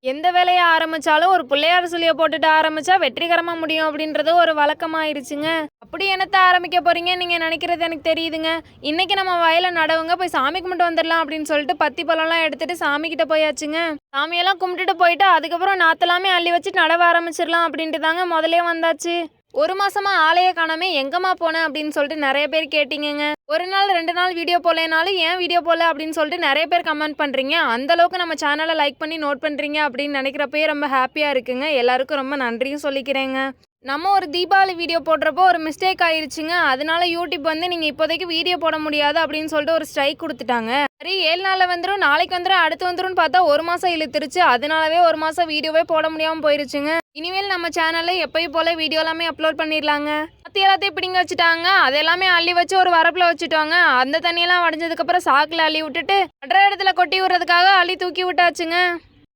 எந்த வேலையை ஆரம்பிச்சாலும் ஒரு பிள்ளையார் சொல்லிய போட்டுட்டு ஆரம்பிச்சா வெற்றிகரமா முடியும் அப்படின்றது ஒரு வழக்கமாயிருச்சுங்க. அப்படி என்னத்த ஆரம்பிக்க போறீங்க நீங்க நினைக்கிறது எனக்கு தெரியுதுங்க. இன்னைக்கு நம்ம வயலை நடவுங்க, போய் சாமி கும்பிட்டு வந்துடலாம் அப்படின்னு சொல்லிட்டு பத்தி பழம்லாம் எடுத்துட்டு சாமி கிட்ட போயாச்சுங்க. சாமியெல்லாம் கும்பிட்டுட்டு போயிட்டு அதுக்கப்புறம் நாத்தெல்லாமே அள்ளி வச்சு நடவ ஆரம்பிச்சிடலாம் அப்படின்ட்டு தாங்க முதலே வந்தாச்சு. ஒரு மாசமா ஆளையே காணாமே, எங்கம்மா போனேன் அப்படின்னு சொல்லிட்டு நிறைய பேர் கேட்டீங்கங்க. ஒரு நாள் 2 நாள் வீடியோ போடலைனாலும் ஏன் வீடியோ போடல அப்படின்னு சொல்லிட்டு நிறைய பேர் கமெண்ட் பண்றீங்க. அந்த அளவுக்கு நம்ம சேனலை லைக் பண்ணி நோட் பண்றீங்க அப்படின்னு நினைக்கிறப்பயே ரொம்ப ஹாப்பியா இருக்குங்க. எல்லாருக்கும் ரொம்ப நன்றியும் சொல்லிக்கிறேங்க. நம்ம ஒரு தீபாவளி வீடியோ போடுறப்போ ஒரு மிஸ்டேக் ஆயிருச்சுங்க. அதனால யூடியூப் வந்து நீங்கள் இப்போதைக்கு வீடியோ போட முடியாது அப்படின்னு சொல்லிட்டு ஒரு ஸ்ட்ரைக் கொடுத்துட்டாங்க. சரி 7 நாளில் வந்துடும், நாளைக்கு வந்துடும், அடுத்து வந்துடும் பார்த்தா ஒரு மாதம் இழுத்துருச்சு. அதனாலவே ஒரு மாதம் வீடியோவே போட முடியாமல் போயிருச்சுங்க. இனிமேல் நம்ம சேனலில் எப்பயும் போல வீடியோ எல்லாமே அப்லோட் பண்ணிடலாங்க. மற்ற எல்லாத்தையும் பிடிங்க வச்சுட்டாங்க, அதெல்லாமே அள்ளி வச்சு ஒரு வரப்பில் வச்சுட்டாங்க. அந்த தண்ணியெல்லாம் வடிஞ்சதுக்கப்புறம் சாக்கில் அள்ளி விட்டுட்டு மற்ற இடத்துல கொட்டி விடுறதுக்காக அள்ளி தூக்கி விட்டாச்சுங்க.